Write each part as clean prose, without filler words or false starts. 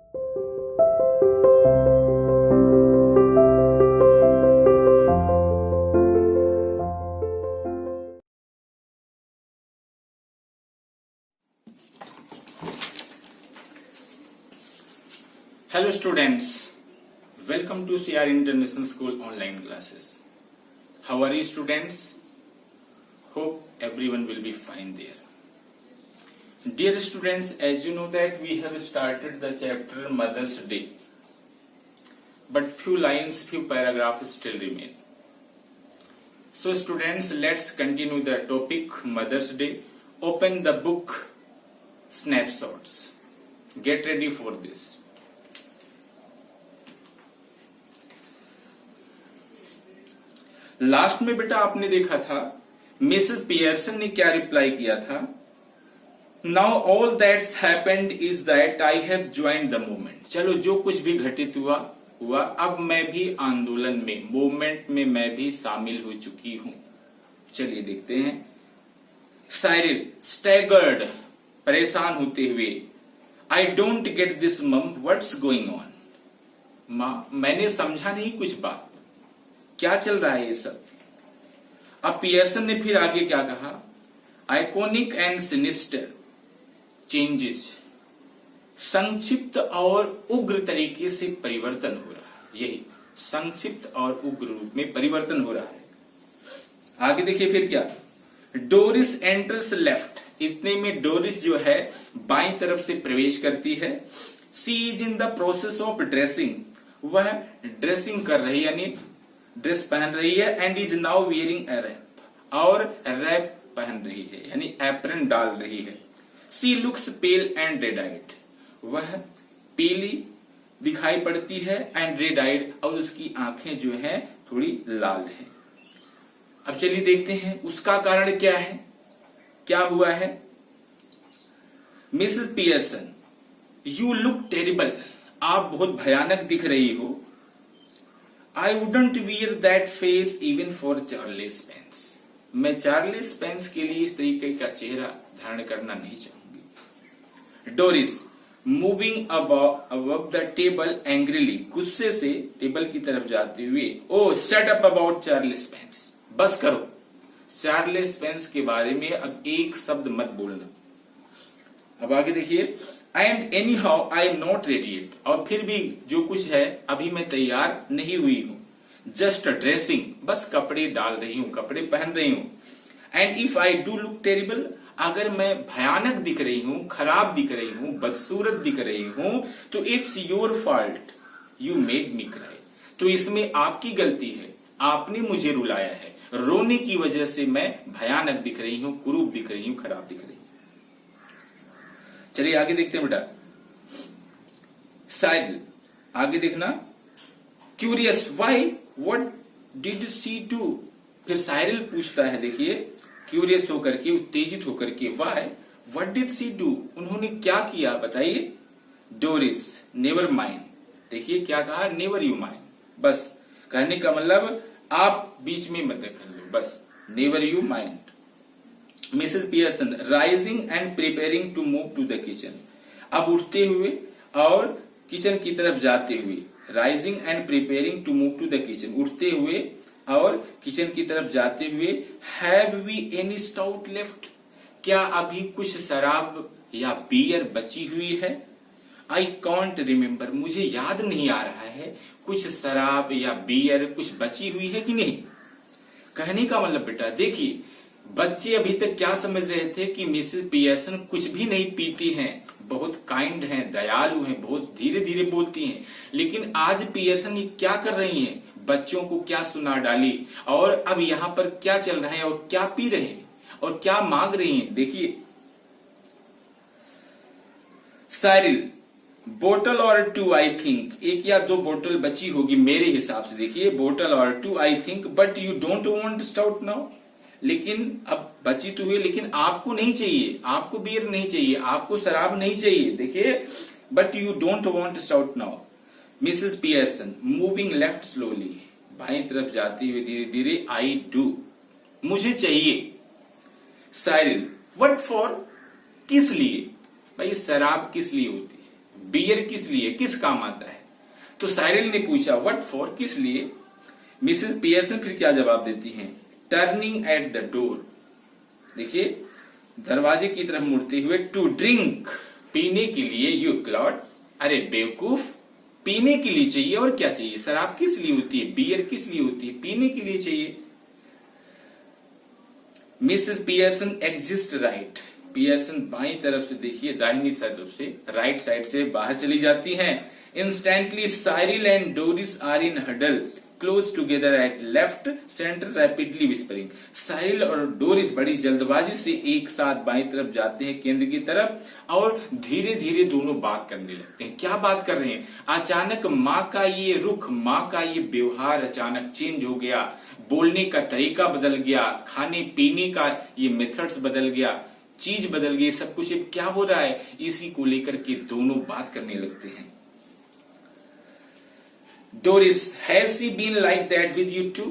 Hello students, welcome to CR International School online classes. How are you students? Hope everyone will be fine there. Dear students, as you know that we have started the chapter Mother's Day, but few paragraphs still remain. So students, let's continue the topic Mother's Day. Open the book Snapshots. Get ready for this. Last में बेटा आपने देखा था Mrs Pearson ने क्या reply किया था, now all that's happened is that I have joined the movement. चलो जो कुछ भी घटित हुआ अब मैं भी आंदोलन में, मूवमेंट में मैं भी शामिल हो चुकी हूं। चलिए देखते हैं। साइरिल स्टैगर्ड, परेशान होते हुए, आई डोंट गेट दिस मम, व्हाट्स गोइंग ऑन। मां मैंने समझा नहीं कुछ बात, क्या चल रहा है ये सब। अब पियर्सन ने फिर आगे क्या कहा, आइकॉनिक एंड सिनिस्टर चेंजेस, संक्षिप्त और उग्र तरीके से परिवर्तन हो रहा है। यही संक्षिप्त और उग्र रूप में परिवर्तन हो रहा है। आगे देखिए फिर क्या, डोरिस एंटर्स लेफ्ट, इतने में डोरिस जो है बाईं तरफ से प्रवेश करती है। She is in the process of dressing, वह ड्रेसिंग कर रही है यानी ड्रेस पहन रही है। And is now wearing a wrap, और रैप पहन रही है यानी एप्रन डाल रही है। She looks pale and red eyed, वह पीली दिखाई पड़ती है एंड रेड आइड, और उसकी आंखें जो है थोड़ी लाल है। अब चलिए देखते हैं उसका कारण क्या है, क्या हुआ है। Mrs Pearson, you look terrible, आप बहुत भयानक दिख रही हो। I wouldn't wear that face even for Charles Spence. मैं चार्लेस पेंस के लिए इस तरीके का चेहरा धारण करना नहीं चाहूंगी। Doris moving above the table angrily, गुस्से से टेबल की तरफ जाते हुए, oh shut up about Charles Pence, बस करो, चार्लेस पेंस के बारे में अब एक शब्द मत बोलना। अब आगे देखिए, and any how I am not ready it, और फिर भी जो कुछ है अभी मैं तैयार नहीं हुई हूं। जस्ट ड्रेसिंग, बस कपड़े डाल रही हूं, कपड़े पहन रही हूं। And if I do look terrible, अगर मैं भयानक दिख रही हूं, खराब दिख रही हूं, बदसूरत दिख रही हूं, तो it's your fault, you made me cry, तो इसमें आपकी गलती है, आपने मुझे रुलाया है, रोने की वजह से मैं भयानक दिख रही हूं, कुरूप दिख रही हूं, खराब दिख रही हूं। चलिए आगे देखते हैं बेटा। साइरिल, आगे देखना, curious why, what did she do, फिर साइरिल पूछता है, देखिए क्यूरियस होकर के, उत्तेजित होकर के, why what did she do, उन्होंने क्या किया बताइए। डोरिस नेवर माइंड, देखिए क्या कहा, नेवर यू माइंड, बस कहने का मतलब आप बीच में मत दखल लो, बस never you mind. Mrs Pearson rising and preparing to move to the kitchen, अब उठते हुए और किचन की तरफ जाते हुए, rising and preparing to move to the kitchen, उठते हुए और किचन की तरफ जाते हुए। Have we any stout left, क्या अभी कुछ शराब या बियर बची हुई है। आई कॉन्ट रिमेम्बर, मुझे याद नहीं आ रहा है कुछ शराब या बियर कुछ बची हुई है कि नहीं। कहने का मतलब बेटा देखिए, बच्चे अभी तक क्या समझ रहे थे कि मिसेस पियर्सन कुछ भी नहीं पीती हैं, बहुत काइंड हैं, दयालु हैं, बहुत धीरे धीरे बोलती हैं। लेकिन आज पियर्सन ये क्या कर रही हैं, बच्चों को क्या सुना डाली, और अब यहाँ पर क्या चल रहा है और क्या पी रहे हैं और क्या मांग रही हैं। देखिए साइरिल, बोतल और टू आई थिंक, एक या दो बोतल बची होगी मेरे हिसाब से, देखिए बोतल और two I think, but you don't want stout now, लेकिन अब बची तो हुई, लेकिन आपको नहीं चाहिए, आपको बियर नहीं चाहिए, आपको शराब नहीं चाहिए। देखिए but you don't want stout now. Mrs Pearson moving left slowly, बाईं तरफ जाती हुई धीरे धीरे, आई डू, मुझे चाहिए। साइरिल, व्हाट फॉर, किस लिए, भाई शराब किस लिए होती है, बियर किस लिए, किस काम आता है? तो साइरिल ने पूछा व्हाट फॉर, किस लिए? मिसेस पियर्सन फिर क्या जवाब देती हैं? टर्निंग एट द डोर, देखिए दरवाजे की तरफ मुड़ते हुए, टू ड्रिंक, पीने के लिए, यू क्लॉड, अरे बेवकूफ, पीने के लिए चाहिए, और क्या चाहिए? शराब किस लिए होती है, बियर किस लिए होती है? पीने के लिए चाहिए। Mrs Pearson exist right, Pearson by तरफ से, देखिए दाहिनी तरफ से, राइट साइड से बाहर चली जाती हैं। Instantly Cyril and Doris are in huddle close together at left centre rapidly whispering, Cyril और डोरिस बड़ी जल्दबाजी से एक साथ बाई तरफ जाते हैं केंद्र की तरफ और धीरे धीरे दोनों बात करने लगते हैं। क्या बात कर रहे हैं? अचानक माँ का ये रुख, माँ का ये व्यवहार अचानक चेंज हो गया, बोलने का तरीका बदल गया, खाने पीने का ये मेथड्स बदल गया, चीज बदल गई, सब कुछ क्या हो रहा है, इसी को लेकर के दोनों बात करने लगते हैं। Doris, has she been like that with you too,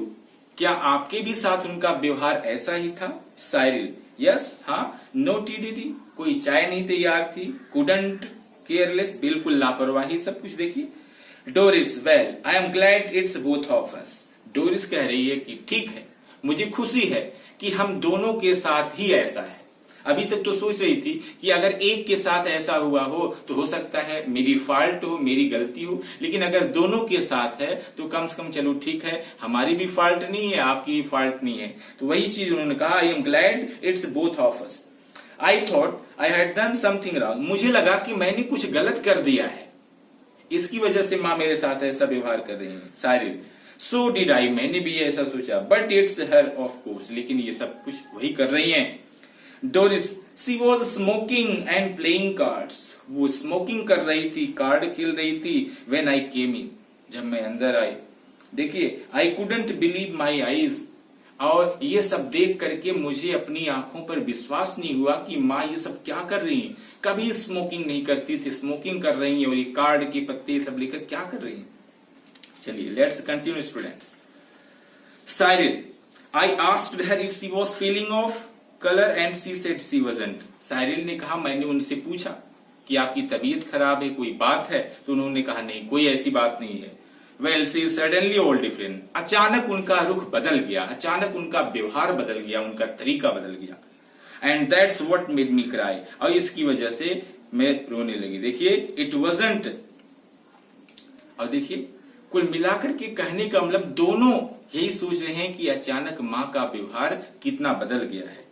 क्या आपके भी साथ उनका व्यवहार ऐसा ही था? साइरिल, यस, हाँ, नो टीडीडी, कोई चाय नहीं तैयार थी, कुडंट, केयरलेस, बिल्कुल लापरवाही, सब कुछ देखिए। Doris, well I am glad it's both of us, Doris कह रही है कि ठीक है, मुझे खुशी है कि हम दोनों के साथ ही ऐसा है। अभी तक तो सोच रही थी कि अगर एक के साथ ऐसा हुआ हो तो हो सकता है मेरी फॉल्ट हो, मेरी गलती हो, लेकिन अगर दोनों के साथ है तो कम से कम चलो ठीक है, हमारी भी फॉल्ट नहीं है, आपकी भी फॉल्ट नहीं है। तो वही चीज उन्होंने कहा, I am glad it's both of us, I thought I had done something wrong, मुझे लगा कि मैंने कुछ गलत कर दिया है, इसकी वजह से माँ मेरे साथ ऐसा व्यवहार कर रही है। साइरिल, सो डिड आई, मैंने भी ऐसा सोचा, but it's her of course, लेकिन ये सब कुछ वही कर रही हैं। Doris, she was smoking and playing cards, वो स्मोकिंग कर रही थी, कार्ड खेल रही थी। व्हेन आई केम इन, जब मैं अंदर आई, देखिए I couldn't believe my eyes, और ये सब देख करके मुझे अपनी आंखों पर विश्वास नहीं हुआ कि माँ ये सब क्या कर रही हैं। कभी स्मोकिंग नहीं करती थी, स्मोकिंग कर रही हैं और ये कार्ड के पत्ते सब लेकर क्या कर रही हैं। चलिए let's continue students. Cyril, I asked her if she was feeling of colour and she said she wasn't, Cyril ने कहा, मैंने उनसे पूछा कि आपकी तबीयत खराब है, कोई बात है? तो उन्होंने कहा नहीं, कोई ऐसी बात नहीं है। Well she suddenly all different, अचानक उनका रुख बदल गया, अचानक उनका व्यवहार बदल गया, उनका तरीका बदल गया। And that's what made me cry, और इसकी वजह से मैं रोने लगी। देखिए इट वाजंट, और देखिए कुल मिलाकर के कहने का मतलब दोनों यही सोच रहे हैं कि अचानक माँ का व्यवहार कितना बदल गया है।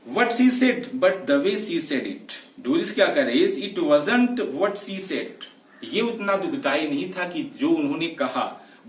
What she said, but the way she said it. Doris क्या कह रही है? It wasn't what she said. ये उतना दुखदायी नहीं था कि जो उन्होंने कहा,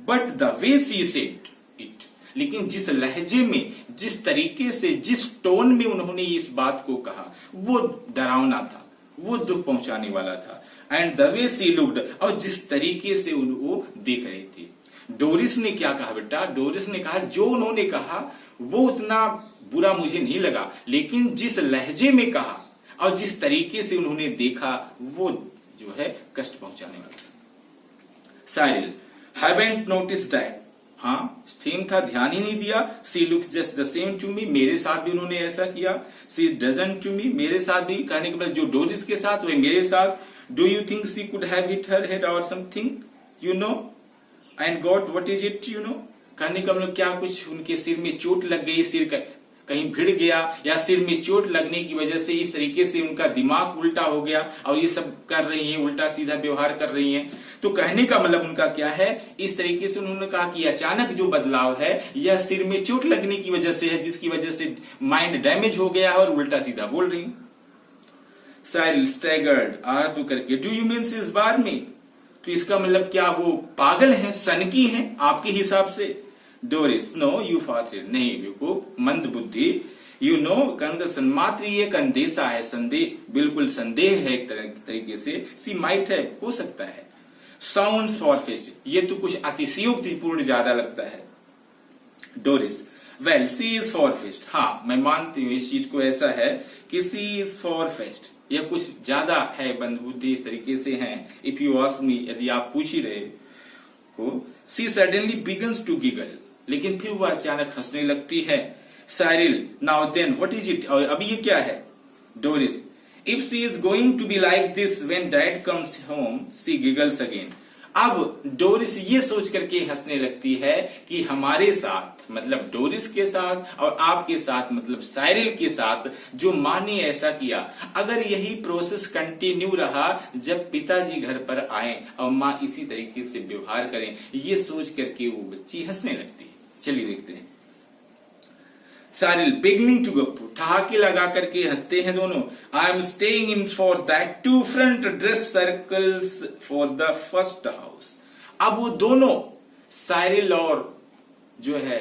but the way she said it. लेकिन जिस लहजे में, जिस तरीके से, जिस टोन में उन्होंने इस बात को कहा, वो डरावना था, वो दुख पहुंचाने वाला था। And the way she looked, और जिस तरीके से वो देख रही थी। डोरिस ने क्या कहा बेटा? डोरिस ने कहा जो उन्होंने कहा वो उतना बुरा मुझे नहीं लगा, लेकिन जिस लहजे में कहा और जिस तरीके से उन्होंने देखा वो जो है कष्ट पहुंचाने वाला। साइरिल, हैवंट नोटिस दैट, हाँ थीम था, ध्यान ही नहीं दिया। She looks just the same to me, मेरे साथ भी उन्होंने ऐसा किया। सी डजंट टू मी, मेरे साथ भी, कहने के बाद जो डोरिस के साथ वही मेरे साथ। Do you think she could have hit her head or something, you know, and got what is it, you know, कहने का मतलब क्या कुछ उनके सिर में चोट लग गई, सिर का कहीं भिड़ गया, या सिर में चोट लगने की वजह से इस तरीके से उनका दिमाग उल्टा हो गया और ये सब कर रही हैं, उल्टा सीधा व्यवहार कर रही हैं। तो कहने का मतलब उनका क्या है, इस तरीके से उन्होंने कहा कि अचानक जो बदलाव है यह सिर में चोट लगने की वजह से है, जिसकी वजह से माइंड डैमेज हो गया और उल्टा सीधा बोल रही। साइरिल स्टैगर्ड, आहत करके, डू यू मीन इस बार में, तो इसका मतलब क्या वो पागल हैं, सनकी हैं आपके हिसाब से। डोरिस, नो यू फाथिर, नहीं बेवकूफ, मंद बुद्धि, यू नो, मात्र ये कंदेशा है, संदेह, बिल्कुल संदेह है एक तरीके से। सी माइट है, हो सकता है। साउंड्स फॉरफिस्ट, ये तो कुछ अतिशयोक्तिपूर्ण ज्यादा लगता है। डोरिस, वेल सी इज फॉरफिस्ट, हाँ मैं मानती हूँ इस चीज को, ऐसा है कि सी इज फॉरफिस्ट, यह कुछ ज्यादा है, मंद बुद्धि इस तरीके से है। इफ यू आस्क मी, यदि आप पूछ ही रहे हो। She suddenly begins to giggle, लेकिन फिर वह अचानक हंसने लगती है। Cyril, now then what is it, और अभी ये क्या है? Doris, if she is going to be like this when dad comes home she giggles again. अब डोरिस ये सोच करके हंसने लगती है कि हमारे साथ मतलब डोरिस के साथ और आपके साथ मतलब साइरिल के साथ जो माँ ने ऐसा किया, अगर यही प्रोसेस कंटिन्यू रहा जब पिताजी घर पर आए और माँ इसी तरीके से व्यवहार करें, ये सोच करके वो बच्ची हंसने लगती है। चलिए देखते हैं। सारिल बिगनिंग टू गप्पू, ठहाके लगा करके हंसते हैं दोनों। I am staying in for that 2 front dress circles for the first house. अब वो दोनों सारिल और जो है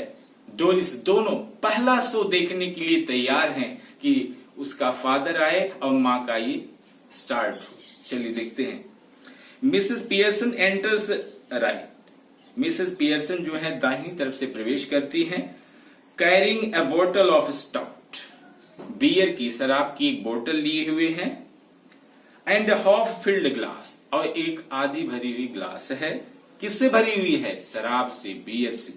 डोरिस दोनों पहला शो देखने के लिए तैयार हैं कि उसका फादर आए और माँ का ये स्टार्ट हो। चलिए देखते हैं। Mrs Pearson enters right. Mrs Pearson जो है दाहिनी तरफ से प्रवेश करती हैं, कैरिंग ए बोतल ऑफ स्टाउट, बियर की शराब की एक बोतल लिए हुए हैं, एंड हाफ फिल्ड ग्लास, और एक आधी भरी हुई ग्लास है। किससे भरी हुई है? शराब से, बियर से।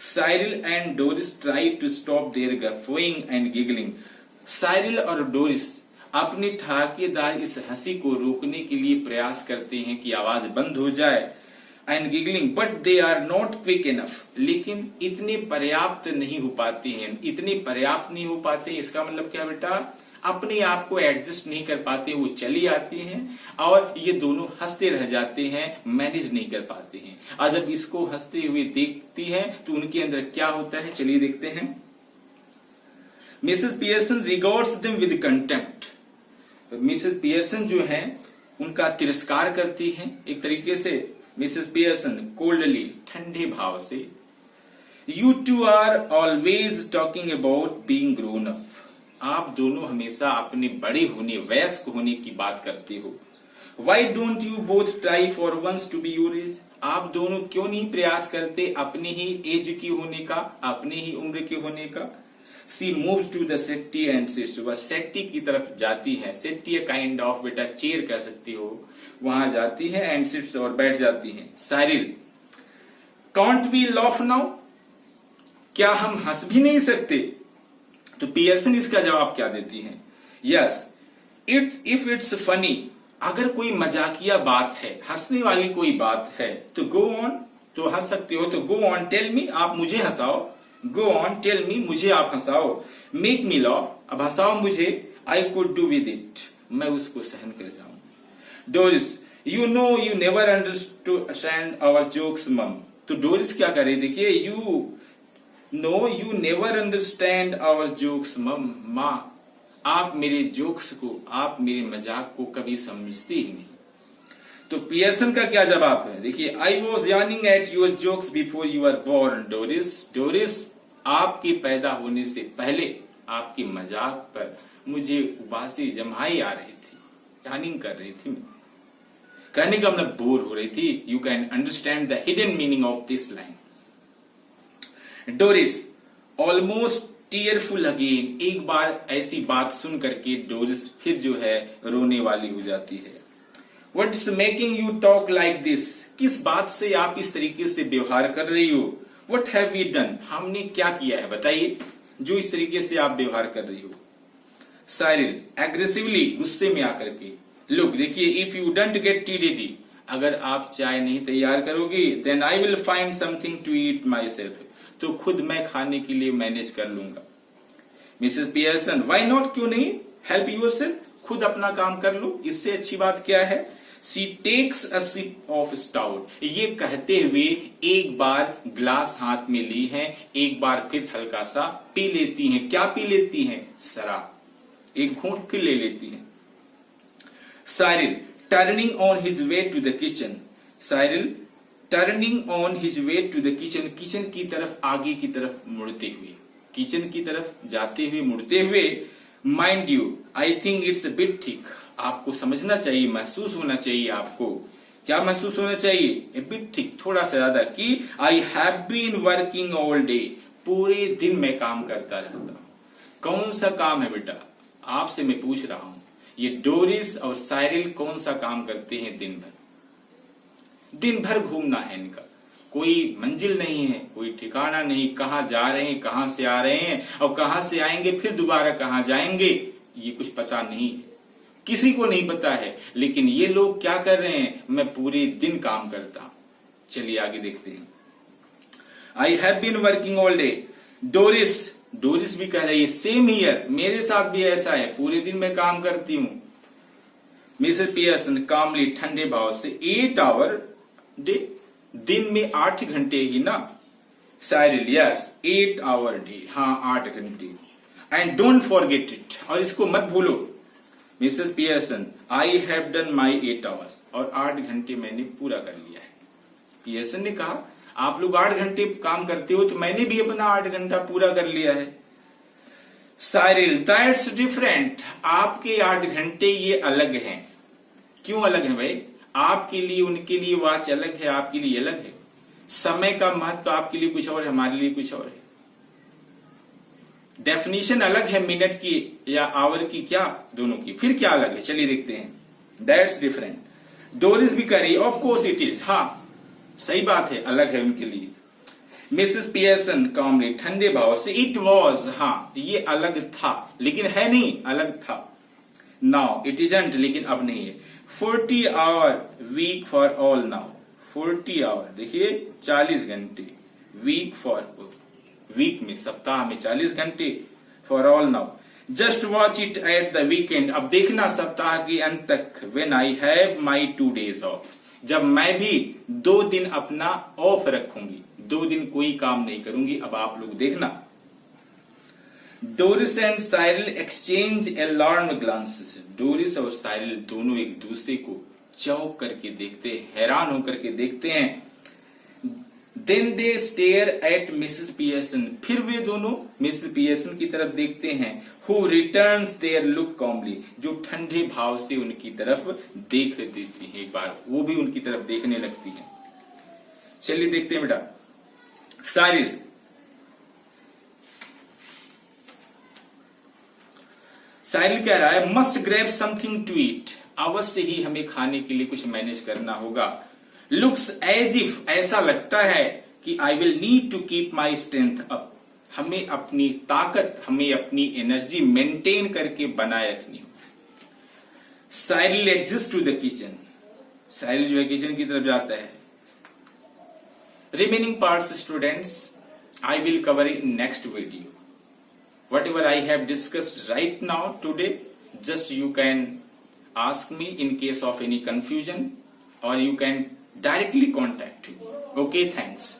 Cyril and Doris try to stop their guffawing and giggling. Cyril और डोरिस अपनी ठहाकेदार इस हंसी को रोकने के लिए प्रयास करते हैं कि आवाज बंद हो जाए, and giggling but they are not quick enough. लेकिन इतने पर्याप्त नहीं हो पाते हैं, इतने पर्याप्त नहीं हो पाते। इसका मतलब क्या बेटा? अपने आप को एडजस्ट नहीं कर पाते, वो चली आती हैं और ये दोनों हंसते रह जाते हैं, मैनेज नहीं कर पाते हैं। और जब इसको हंसते हुए देखती हैं तो उनके अंदर क्या होता है, चलिए देखते हैं। Mrs Pearson regards them with contempt. Mrs Pearson जो है उनका तिरस्कार करती हैं एक तरीके से। मिसेस पियर्सन कोल्डली, ठंडे भाव से, you two are always talking about being grown up. आप दोनों हमेशा अपने बड़े होने, वयस्क होने की बात करते हो। Why don't you both try for once to be your age. आप दोनों क्यों नहीं प्रयास करते अपने ही एज की होने का, अपने ही उम्र के होने का। She moves to the settee and sits. वह सेट्टी की तरफ जाती है। सेट्टी काइंड ऑफ बेटा चेयर कह सकती हो, वहां जाती है, एंड सिट्स और बैठ जाती है। Cyril, can't we laugh now. क्या हम हंस भी नहीं सकते? तो पियर्सन इसका जवाब क्या देती हैं? Yes if it's funny. अगर कोई मजाकिया बात है, हंसने वाली कोई बात है तो गो ऑन, तो हंस सकते हो। तो गो ऑन टेल मी, आप मुझे हंसाओ। गो ऑन टेल मी, मुझे आप हंसाओ। मेक मी लॉफ, अब हंसाओ मुझे। I could do with it, मैं उसको सहन कर जाऊं। Doris, you know you never understand our jokes mum. तो डोरिस क्या करे, देखिए, you know you never understand our jokes mum. माँ, आप मेरे जोक्स को, आप मेरे मजाक को कभी समझती ही नहीं। तो पियर्सन का क्या जवाब है, देखिए। I was yawning at your jokes before you are born Doris. Doris, आपके पैदा होने से पहले आपके मजाक पर मुझे उबासी जमाई आ रही थी, यार्निंग कर रही थी। कहने का मतलब बोर हो रही थी। You can understand the hidden meaning of this line. Doris almost tearful again. एक बार ऐसी बात सुन करके डोरिस फिर जो है रोने वाली हो जाती है। What's making you talk like this. किस बात से आप इस तरीके से व्यवहार कर रही हो? व्हाट हैव वी डन, हमने क्या किया है बताइए जो इस तरीके से आप व्यवहार कर रही हो। साइरिल एग्रेसिवली, गुस्से में आकर के, लुक देखिए, if you don't get tea ready, अगर आप चाय नहीं तैयार करोगी, then I will find something to eat myself, तो खुद मैं खाने के लिए मैनेज कर लूंगा। मिसेस पियर्सन, व्हाई नॉट, क्यों नहीं, हेल्प योरसेल्फ, खुद अपना काम कर लो, इससे अच्छी बात क्या है। She takes a sip of stout. ये कहते हुए एक बार ग्लास हाथ में ली है, एक बार फिर हल्का सा पी लेती हैं। क्या पी लेती हैं? शराब। एक घूंट फिर ले लेती हैं। Cyril turning on his way to the kitchen. Cyril turning on his way to the kitchen, kitchen की तरफ, आगे की तरफ मुड़ते हुए, किचन की तरफ जाते हुए, मुड़ते हुए। Mind you, I think it's a bit thick. आपको समझना चाहिए, महसूस होना चाहिए आपको। क्या महसूस होना चाहिए? ए बिट थिक, थोड़ा सा ज्यादा। कि I have been working all day, पूरे दिन मैं काम करता रहता हूं। कौन सा काम है बेटा? आपसे मैं पूछ रहा हूं। ये डोरिस और साइरिल कौन सा काम करते हैं दिन भर? दिन भर घूमना है इनका, कोई मंजिल नहीं है, कोई ठिकाना नहीं, कहां जा रहे हैं, कहां से आ रहे हैं और कहां से आएंगे, फिर दोबारा कहां जाएंगे, ये कुछ पता नहीं है। किसी को नहीं पता है, लेकिन ये लोग क्या कर रहे हैं, मैं पूरे दिन काम करता हूं। चलिए आगे देखते हैं। I have been working all day. Doris भी कह रही है सेम हियर, मेरे साथ भी ऐसा है, पूरे दिन मैं काम करती हूं। मिसेस पियर्सन कामली ठंडे भाव से 8 आवर डे, दिन में 8 घंटे ही ना। साइरिल यस 8 आवर डे, हाँ 8 घंटे। एंड डोंट फॉरगेट इट, और इसको मत भूलो। Mrs Pearson I have done my 8 hours, और 8 घंटे मैंने पूरा कर लिया है। पियर्सन ने कहा आप लोग 8 घंटे काम करते हो, तो मैंने भी अपना 8 घंटा पूरा कर लिया है। साइरिल दैट्स डिफरेंट, आपके 8 घंटे ये अलग हैं। क्यों अलग है भाई? आपके लिए उनके लिए वॉच अलग है, आपके लिए अलग है। समय का महत्व आपके लिए कुछ और है, हमारे लिए कुछ और है। डेफिनेशन अलग है मिनट की या आवर की, क्या दोनों की, फिर क्या अलग है, चलिए देखते हैं। That's different. डोरिस भी कह रही ऑफ कोर्स इट इज, हाँ सही बात है, अलग है उनके लिए। मिसेस पियर्सन कामली ठंडे भाव से इट वॉज, हाँ ये अलग था, लेकिन है नहीं, अलग था। नाउ इट इजंट, लेकिन अब नहीं है। 40 hour week for all now. 40 hour देखिए 40 घंटे, वीक फॉर वीक में, सप्ताह में 40 घंटे, for all now. Just watch it at the weekend, अब देखना सप्ताह के अंत तक। When I have my 2 days of, जब मैं भी 2 दिन अपना ऑफ रखूंगी, 2 दिन कोई काम नहीं करूंगी, अब आप लोग देखना। Doris and Cyril exchange alarm glances. Doris और साइरिल दोनों एक दूसरे को चौंक करके देखते हैं, हैरान होकर के देखते हैं। Then they stare at Mrs Pearson, फिर वे दोनों मिसेस पियर्सन की तरफ देखते हैं। Who returns their look calmly, जो ठंडे भाव से उनकी तरफ देख देती है, एक बार वो भी उनकी तरफ देखने लगती है। चलिए देखते हैं बेटा। साइरिल कह रहा है must grab something to eat, अवश्य ही हमें खाने के लिए कुछ मैनेज करना होगा। लुक्स एज इफ, ऐसा लगता है कि I will need to keep my strength up, हमें अपनी ताकत, हमें अपनी एनर्जी मेंटेन करके बनाए रखनी हो। Cyril exits to the kitchen, Cyril जो है किचन की तरफ जाता है। Remaining parts students I will cover in next video. Whatever I have discussed right now today, just you can ask me in case of any confusion, or you can directly contact me. Okay, thanks.